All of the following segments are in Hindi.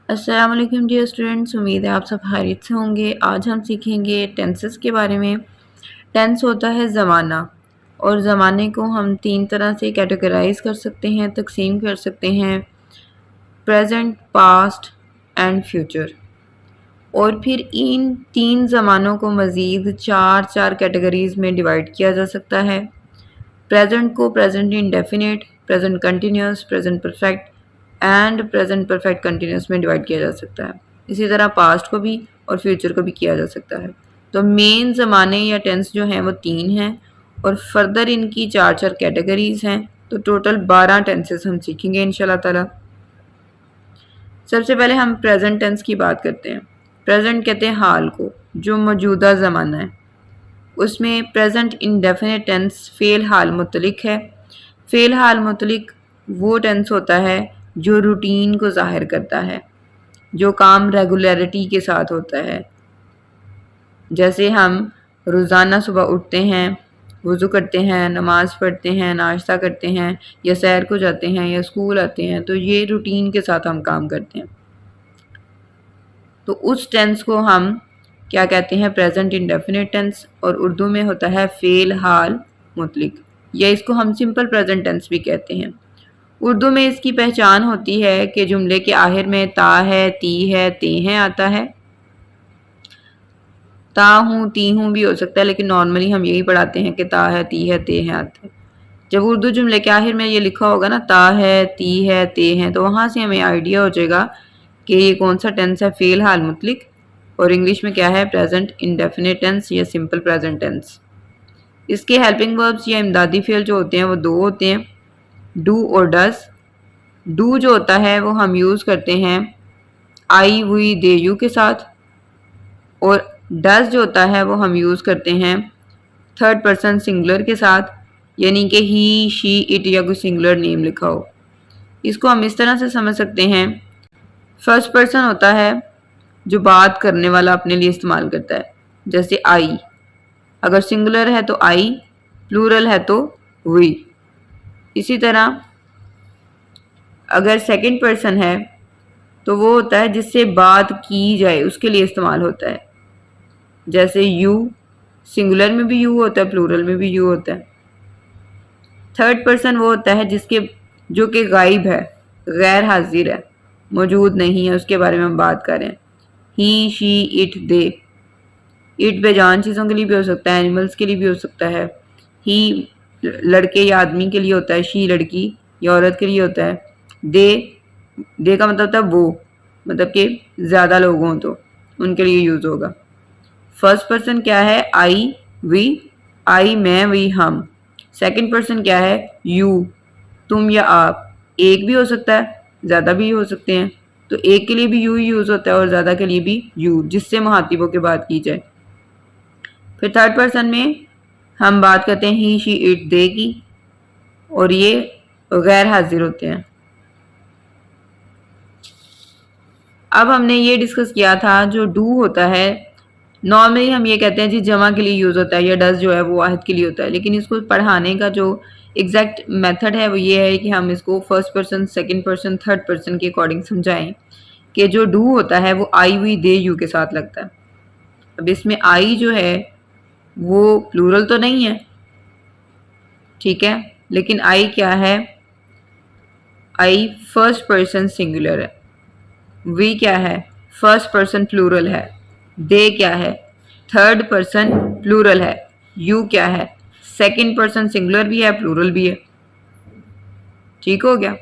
अस्सलाम वालेकुम डियर स्टूडेंट्स, उम्मीद है आप सब खैरियत से होंगे। आज हम सीखेंगे टेंसेस के बारे में। टेंस होता है ज़माना, और ज़माने को हम तीन तरह से कैटेगराइज कर सकते हैं, तकसीम कर सकते हैं: प्रेजेंट, पास्ट एंड फ्यूचर। और फिर इन तीन ज़मानों को मज़ीद चार चार कैटेगरीज़ में डिवाइड किया जा सकता है। प्रेजेंट को present indefinite, present continuous, present perfect and present perfect continuous में डिवाइड किया जा सकता है। इसी तरह पास्ट को भी और फ्यूचर को भी किया जा सकता है। तो मेन ज़माने या टेंस जो हैं वो तीन हैं, और फर्दर इनकी चार चार कैटेगरीज हैं। तो टोटल 12 टेंसेस हम सीखेंगे इंशाल्लाह ताला। सबसे पहले हम प्रेजेंट टेंस की बात करते हैं। प्रेजेंट कहते हैं हाल को, जो मौजूदा ज़माना है। उसमें प्रेजेंट इंडेफिनिट टेंस फ़ेल हाल मुतलिक है। फ़ेल हाल मुतलिक वो टेंस होता है जो रूटीन को ज़ाहिर करता है, जो काम रेगुलरिटी के साथ होता है। जैसे हम रोज़ाना सुबह उठते हैं, वज़ू करते हैं, नमाज़ पढ़ते हैं, नाश्ता करते हैं, या सैर को जाते हैं, या स्कूल आते हैं, तो ये रूटीन के साथ हम काम करते हैं। तो उस टेंस को हम क्या कहते हैं? प्रेजेंट इंडेफिनिट टेंस, और उर्दू में होता है फ़ेल हाल मुतलिक, या इसको हम सिंपल प्रेजेंट टेंस भी कहते हैं। उर्दू में इसकी पहचान होती है कि जुमले के आखिर में ता है, ती है, ते हैं आता है। ता हूँ, ती हूँ भी हो सकता है, लेकिन नॉर्मली हम यही पढ़ाते हैं कि ता है, ती है, ते हैं आता है। जब उर्दू जुमले के आखिर में ये लिखा होगा ना, ता है, ती है, ते हैं, तो वहाँ से हमें आइडिया हो जाएगा कि ये कौन सा टेंस है, फ़ेल हाल मुतलिक, और इंग्लिश में क्या है? प्रेजेंट इंडेफिनिट टेंस या सिंपल प्रेजेंट टेंस। इसके हेल्पिंग वर्ब्स या इमदादी फ़ेल जो होते हैं वो दो होते हैं, डू और डज। डू जो होता है वो हम यूज़ करते हैं आई, वी, दे, यू के साथ, और डज जो होता है वो हम यूज़ करते हैं थर्ड पर्सन सिंगुलर के साथ, यानी कि ही, शी, इट, या कोई सिंगुलर नेम लिखा हो। इसको हम इस तरह से समझ सकते हैं। फर्स्ट पर्सन होता है जो बात करने वाला अपने लिए इस्तेमाल करता है, जैसे आई। अगर सिंगुलर है तो आई, प्लूरल है तो वी। इसी तरह अगर सेकंड पर्सन है तो वो होता है जिससे बात की जाए, उसके लिए इस्तेमाल होता है, जैसे यू। सिंगुलर में भी यू होता है, प्लूरल में भी यू होता है। थर्ड पर्सन वो होता है जिसके जो कि गायब है, गैर हाजिर है, मौजूद नहीं है, उसके बारे में हम बात कर रहे हैं। He, she, it, they. It बेजान चीज़ों के लिए भी हो सकता है, एनिमल्स के लिए भी हो सकता है। ही लड़के या आदमी के लिए होता है, शी लड़की या औरत के लिए होता है। दे का मतलब होता है वो, मतलब कि ज़्यादा लोग हों तो उनके लिए यूज़ होगा। फर्स्ट पर्सन क्या है? आई, वी। आई मैं, वी हम। सेकंड पर्सन क्या है? यू, तुम या आप। एक भी हो सकता है, ज़्यादा भी हो सकते हैं, तो एक के लिए भी यू ही यूज़ होता है और ज़्यादा के लिए भी यू, जिससे मुहातिबों की बात की जाए। फिर थर्ड पर्सन में हम बात करते हैं ही, शी, इट, दे की, और ये गैर हाजिर होते हैं। अब हमने ये डिस्कस किया था जो डू होता है, नॉर्मली हम ये कहते हैं जी जमा के लिए यूज़ होता है, या डज जो है वो वाहिद के लिए होता है, लेकिन इसको पढ़ाने का जो एग्जैक्ट मेथड है वो ये है कि हम इसको first person, second person, third person के अकॉर्डिंग समझाएं कि जो डू होता है वो आई, वी, दे, यू के साथ लगता है। अब इसमें आई जो है वो प्लूरल तो नहीं है, ठीक है, लेकिन आई क्या है? आई फर्स्ट पर्सन सिंगुलर है। वी क्या है? फर्स्ट पर्सन प्लूरल है। दे क्या है? थर्ड पर्सन प्लूरल है। यू क्या है? सेकंड पर्सन सिंगुलर भी है, प्लूरल भी है। ठीक हो गया।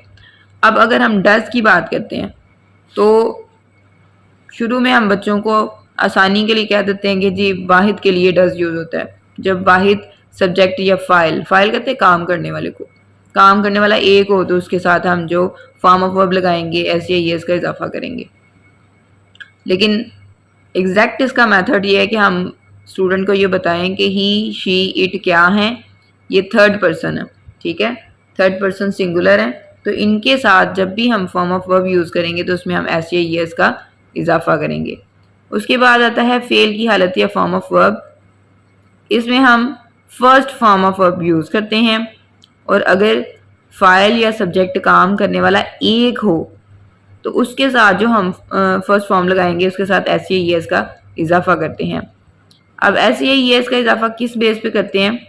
अब अगर हम डज की बात करते हैं तो शुरू में हम बच्चों को आसानी के लिए कह देते हैं कि जी वाहिद के लिए डज यूज़ होता है, जब वाहिद सब्जेक्ट या फाइल, फाइल कहते हैं काम करने वाले को, काम करने वाला एक हो तो उसके साथ हम जो फॉर्म ऑफ वर्ब लगाएंगे, एस या येस का इजाफा करेंगे। लेकिन एग्जैक्ट इसका मेथड ये है कि हम स्टूडेंट को ये बताएं कि ही, शी, इट क्या है? ये थर्ड पर्सन है, ठीक है, थर्ड पर्सन सिंगुलर है, तो इनके साथ जब भी हम फॉर्म ऑफ वर्ब यूज़ करेंगे तो उसमें हम एस या येस का इजाफा करेंगे। उसके बाद आता है फेल की हालत या फॉर्म ऑफ वर्ब। इसमें हम first form of verb use करते हैं, और अगर फाइल या सब्जेक्ट काम करने वाला एक हो तो उसके साथ जो हम फर्स्ट फॉर्म लगाएंगे उसके साथ SES का इजाफा करते हैं। अब SES का इजाफा किस बेस पे करते हैं,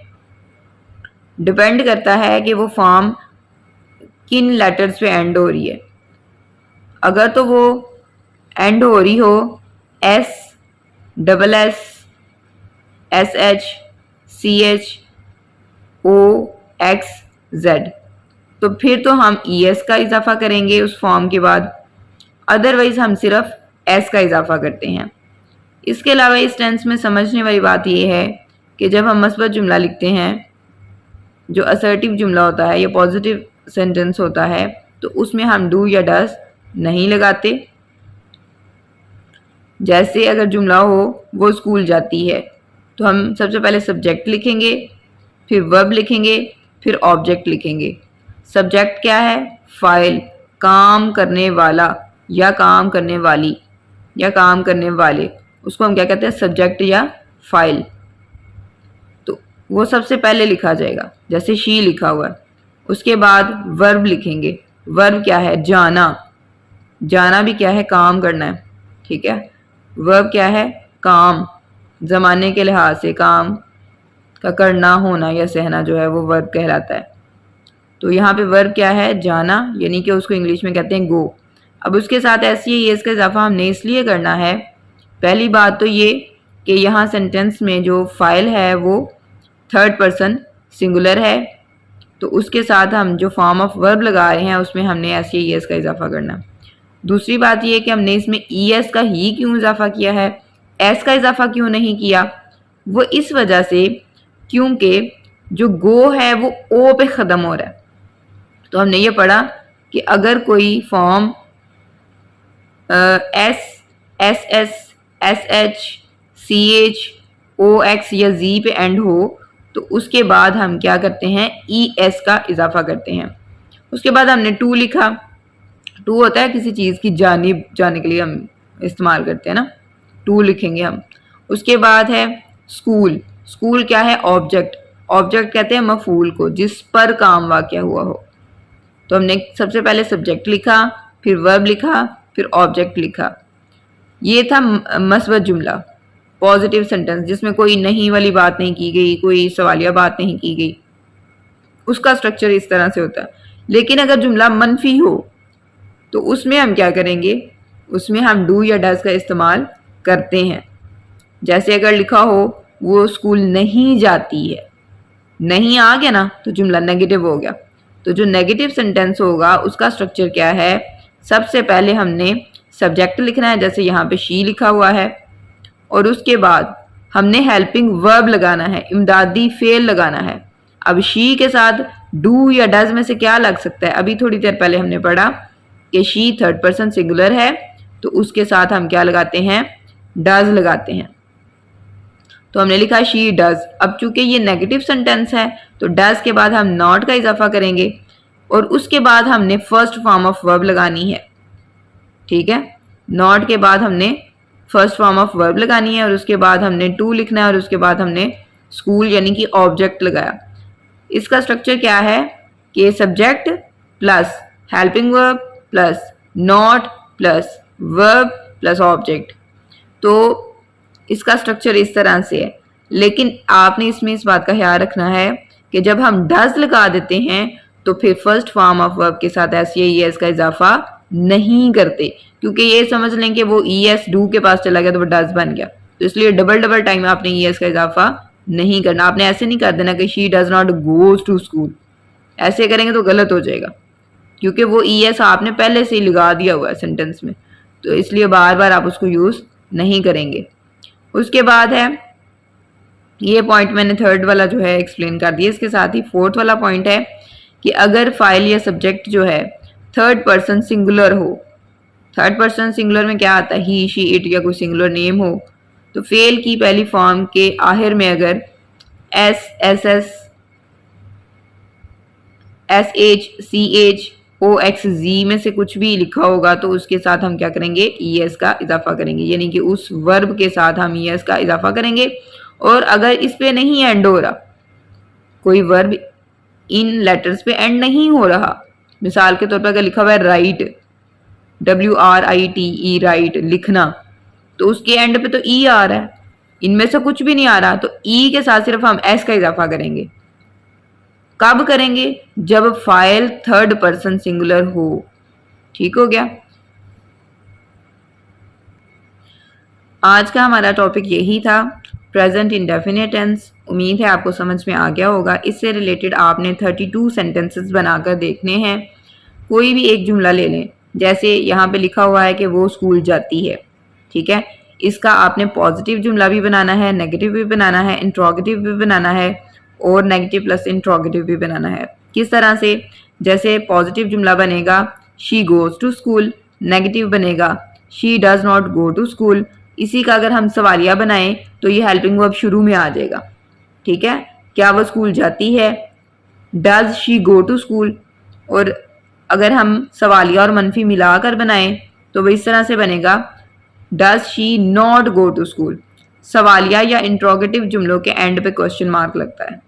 डिपेंड करता है कि वो फॉर्म किन लेटर्स पे एंड हो रही है। अगर तो वो एंड हो रही हो S, SS, SH, CH, O, X, Z, तो फिर तो हम ES का इजाफा करेंगे उस फॉर्म के बाद, अदरवाइज हम सिर्फ S का इजाफा करते हैं। इसके अलावा इस टेंस में समझने वाली बात यह है कि जब हम मस्बत जुमला लिखते हैं, जो असर्टिव जुमला होता है या पॉजिटिव सेंटेंस होता है, तो उसमें हम डू या डस नहीं लगाते। जैसे अगर जुमला हो वो स्कूल जाती है, तो हम सबसे पहले सब्जेक्ट लिखेंगे, फिर वर्ब लिखेंगे, फिर ऑब्जेक्ट लिखेंगे। सब्जेक्ट क्या है, फाइल, काम करने वाला या काम करने वाली या काम करने वाले, उसको हम क्या कहते हैं, सब्जेक्ट या फाइल। तो वो सबसे पहले लिखा जाएगा, जैसे शी लिखा हुआ है। उसके बाद वर्ब लिखेंगे। वर्ब क्या है, जाना। जाना भी क्या है, काम करना है, ठीक है। वर्ब क्या है, काम, ज़माने के लिहाज से काम का करना, होना या सहना जो है वो वर्ब कहलाता है। तो यहाँ पे वर्ब क्या है, जाना, यानी कि उसको इंग्लिश में कहते हैं गो। अब उसके साथ SES का इजाफा हमने इसलिए करना है, पहली बात तो ये कि यहाँ सेंटेंस में जो फाइल है वो थर्ड पर्सन सिंगुलर है, तो उसके साथ हम जो फॉर्म ऑफ वर्ब लगा रहे हैं उसमें हमने SES का इजाफा करना। दूसरी बात ये कि हमने इसमें ES का ही क्यों इजाफा किया है, S का इजाफा क्यों नहीं किया, वो इस वजह से क्योंकि जो गो है वो O पे ख़त्म हो रहा है। तो हमने ये पढ़ा कि अगर कोई form S, SS, SH, CH, OX या Z पे एंड हो तो उसके बाद हम क्या करते हैं, ES का इजाफा करते हैं। उसके बाद हमने टू लिखा। टू होता है किसी चीज़ की जानिब जाने के लिए हम इस्तेमाल करते हैं ना, टू लिखेंगे हम। उसके बाद है स्कूल। स्कूल क्या है, ऑब्जेक्ट। ऑब्जेक्ट कहते हैं मफूल को जिस पर काम वाक़या हुआ हो। तो हमने सबसे पहले सब्जेक्ट लिखा, फिर वर्ब लिखा, फिर ऑब्जेक्ट लिखा। ये था मस्बत जुमला, पॉजिटिव सेंटेंस जिसमें कोई नहीं वाली बात नहीं की गई, कोई सवालिया बात नहीं की गई, उसका स्ट्रक्चर इस तरह से होता है। लेकिन अगर जुमला मनफी हो तो उसमें हम क्या करेंगे, उसमें हम डू या डज का इस्तेमाल करते हैं। जैसे अगर लिखा हो वो स्कूल नहीं जाती है, नहीं आ गया ना तो जुमला नेगेटिव हो गया। तो जो नेगेटिव सेंटेंस होगा उसका स्ट्रक्चर क्या है, सबसे पहले हमने सब्जेक्ट लिखना है, जैसे यहाँ पे शी लिखा हुआ है, और उसके बाद हमने हेल्पिंग वर्ब लगाना है, इमदादी फेल लगाना है। अब शी के साथ डू या डज में से क्या लग सकता है, अभी थोड़ी देर पहले हमने पढ़ा कि शी थर्ड पर्सन सिंगुलर है, तो उसके साथ हम क्या लगाते हैं, डज लगाते हैं। तो हमने लिखा शी डज। अब चूंकि ये नेगेटिव सेंटेंस है तो डज के बाद हम नॉट का इजाफा करेंगे और उसके बाद हमने फर्स्ट फॉर्म ऑफ वर्ब लगानी है, ठीक है। नॉट के बाद हमने फर्स्ट फॉर्म ऑफ वर्ब लगानी है और उसके बाद हमने टू लिखना है और उसके बाद हमने स्कूल यानी कि ऑब्जेक्ट लगाया। इसका स्ट्रक्चर क्या है कि subject plus helping verb plus not plus verb plus object. तो इसका स्ट्रक्चर इस तरह से है, लेकिन आपने इसमें इस बात का ख्याल रखना है कि जब हम डज लगा देते हैं तो फिर फर्स्ट फॉर्म ऑफ वर्ब के साथ SES का इजाफा नहीं करते, क्योंकि ये समझ लें कि वो ES डू के पास चला गया तो वो डज बन गया। तो इसलिए डबल टाइम आपने ES का इजाफा नहीं करना। आपने ऐसे नहीं कर देना कि she does not goes to school, ऐसे करेंगे तो गलत हो जाएगा, क्योंकि वो ES आपने पहले से ही लगा दिया हुआ है सेंटेंस में, तो इसलिए बार बार आप उसको यूज़ नहीं करेंगे। उसके बाद है ये पॉइंट मैंने थर्ड वाला जो है एक्सप्लेन कर दिया। इसके साथ ही फोर्थ वाला पॉइंट है कि अगर फाइल या सब्जेक्ट जो है थर्ड पर्सन सिंगुलर हो, थर्ड पर्सन सिंगुलर में क्या आता है, ही शी इट या कोई सिंगुलर नेम हो, तो फेल की पहली फॉर्म के आखिर में अगर S, SS, SH, CH, OX, Z में से कुछ भी लिखा होगा तो उसके साथ हम क्या करेंगे, ES का इजाफा करेंगे, यानी कि उस वर्ब के साथ हम ES का इजाफा करेंगे। और अगर इस पे नहीं एंड हो रहा, कोई वर्ब इन लेटर्स पे एंड नहीं हो रहा, मिसाल के तौर पर अगर लिखा हुआ है राइट, WRITE राइट लिखना, तो उसके एंड पे तो ई आ रहा है, इनमें से कुछ भी नहीं आ रहा, तो ई के साथ सिर्फ हम एस का इजाफा करेंगे। कब करेंगे? जब फाइल थर्ड पर्सन सिंगुलर हो। ठीक हो गया। आज का हमारा टॉपिक यही था, प्रेजेंट इंडेफिनिट टेंस। उम्मीद है आपको समझ में आ गया होगा। इससे रिलेटेड आपने 32 सेंटेंसेस बनाकर देखने हैं। कोई भी एक जुमला ले लें, जैसे यहाँ पे लिखा हुआ है कि वो स्कूल जाती है, ठीक है। इसका आपने पॉजिटिव जुमला भी बनाना है, नेगेटिव भी बनाना है, इंट्रोगेटिव भी बनाना है और नेगेटिव प्लस इंट्रोगेटिव भी बनाना है। किस तरह से? जैसे पॉजिटिव जुमला बनेगा she goes to school, negative बनेगा she does not go to school. इसी का अगर हम सवालिया बनाएं तो ये हेल्पिंग वर्ब शुरू में आ जाएगा, ठीक है। क्या वो स्कूल जाती है? Does she go to school. और अगर हम सवालिया और मनफी मिलाकर बनाएं तो वो इस तरह से बनेगा does she not go to school. सवालिया या इंट्रोगेटिव जुमलों के एंड पे क्वेश्चन मार्क लगता है।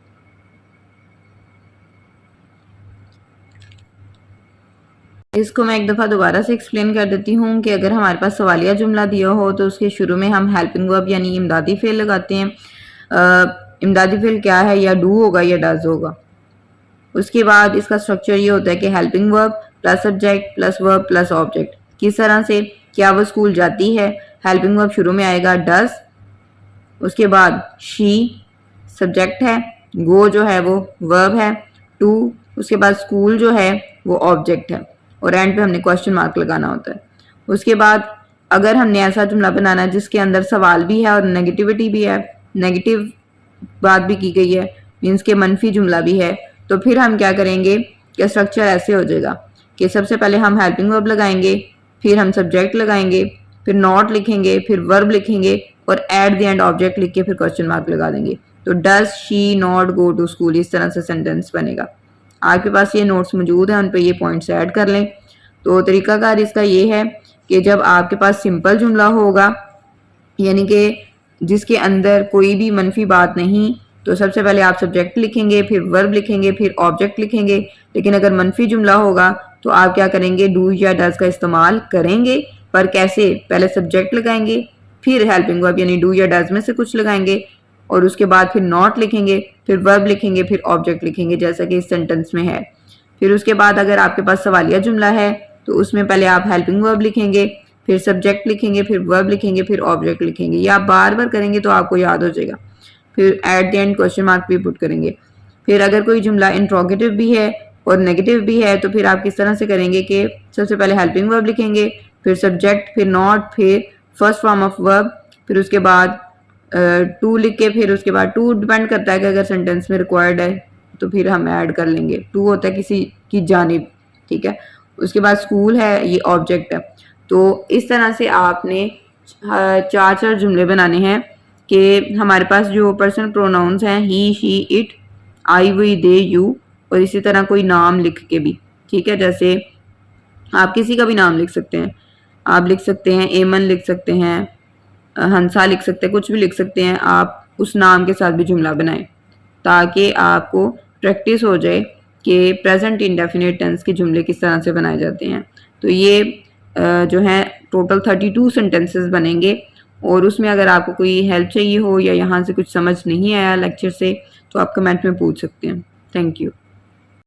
इसको मैं एक दफ़ा दोबारा से एक्सप्लेन कर देती हूँ कि अगर हमारे पास सवालिया जुमला दिया हो तो उसके शुरू में हम हेल्पिंग वर्ब यानी इमदादी फेल लगाते हैं। इमदादी फेल क्या है? या डू होगा या डज होगा। उसके बाद इसका स्ट्रक्चर ये होता है कि helping verb plus subject plus verb plus object. किस तरह से? क्या वो स्कूल जाती है, हेल्पिंग वर्ब शुरू में आएगा डज, उसके बाद शी सब्जेक्ट है, गो जो है वो वर्ब है, टू उसके बाद स्कूल जो है वो ऑब्जेक्ट है और एंड पे हमने क्वेश्चन मार्क लगाना होता है। उसके बाद अगर हमने ऐसा जुमला बनाना है जिसके अंदर सवाल भी है और नेगेटिविटी भी है, नेगेटिव बात भी की गई है, मीन्स के मनफी जुमला भी है, तो फिर हम क्या करेंगे कि स्ट्रक्चर ऐसे हो जाएगा कि सबसे पहले हम हेल्पिंग वर्ब लगाएंगे, फिर हम सब्जेक्ट लगाएंगे, फिर नॉट लिखेंगे, फिर वर्ब लिखेंगे और एट द एंड ऑब्जेक्ट लिख के फिर क्वेश्चन मार्क लगा देंगे। तो does she not go to school, इस तरह से सेंटेंस बनेगा। आपके पास ये नोट्स मौजूद हैं, उन पर ये पॉइंट्स ऐड कर लें। तो तरीकाकार इसका ये है कि जब आपके पास सिंपल जुमला होगा यानी कि जिसके अंदर कोई भी मनफी बात नहीं, तो सबसे पहले आप सब्जेक्ट लिखेंगे, फिर वर्ब लिखेंगे, फिर ऑब्जेक्ट लिखेंगे। लेकिन अगर मनफी जुमला होगा तो आप क्या करेंगे? डू या डज का इस्तेमाल करेंगे। पर कैसे? पहले सब्जेक्ट लगाएंगे, फिर हेल्पिंग वर्ब यानी डू या डज में से कुछ लगाएंगे और उसके बाद फिर नॉट लिखेंगे, फिर वर्ब लिखेंगे, फिर ऑब्जेक्ट लिखेंगे, जैसा कि इस सेंटेंस में है। फिर उसके बाद अगर आपके पास सवालिया जुमला है तो उसमें पहले आप हेल्पिंग वर्ब लिखेंगे, फिर सब्जेक्ट लिखेंगे, फिर वर्ब लिखेंगे, फिर ऑब्जेक्ट लिखेंगे। ये आप बार बार करेंगे तो आपको याद हो जाएगा। फिर at the end question mark भी पुट करेंगे। फिर अगर कोई जुमला इंट्रोगेटिव भी है और नेगेटिव भी है तो फिर आप किस तरह से करेंगे कि सबसे पहले हेल्पिंग वर्ब लिखेंगे, फिर सब्जेक्ट, फिर नॉट, फिर फर्स्ट फॉर्म ऑफ वर्ब, फिर उसके बाद टू लिख के, फिर उसके बाद टू डिपेंड करता है कि अगर सेंटेंस में रिक्वायर्ड है तो फिर हम ऐड कर लेंगे। टू होता है किसी की जानिब, ठीक है। उसके बाद स्कूल है, ये ऑब्जेक्ट है। तो इस तरह से आपने चार चार जुमले बनाने हैं कि हमारे पास जो पर्सनल प्रोनाउंस हैं he, she, it, I, we, they, you, और इसी तरह कोई नाम लिख के भी, ठीक है। जैसे आप किसी का भी नाम लिख सकते हैं, आप लिख सकते हैं एमन लिख सकते हैं, हंसा लिख सकते हैं, कुछ भी लिख सकते हैं। आप उस नाम के साथ भी जुमला बनाएं ताकि आपको प्रैक्टिस हो जाए कि प्रेजेंट इंडेफिनिट टेंस के जुमले किस तरह से बनाए जाते हैं। तो ये जो है टोटल 32 सेंटेंसेस बनेंगे और उसमें अगर आपको कोई हेल्प चाहिए हो या यहाँ से कुछ समझ नहीं आया लेक्चर से तो आप कमेंट में पूछ सकते हैं। Thank you.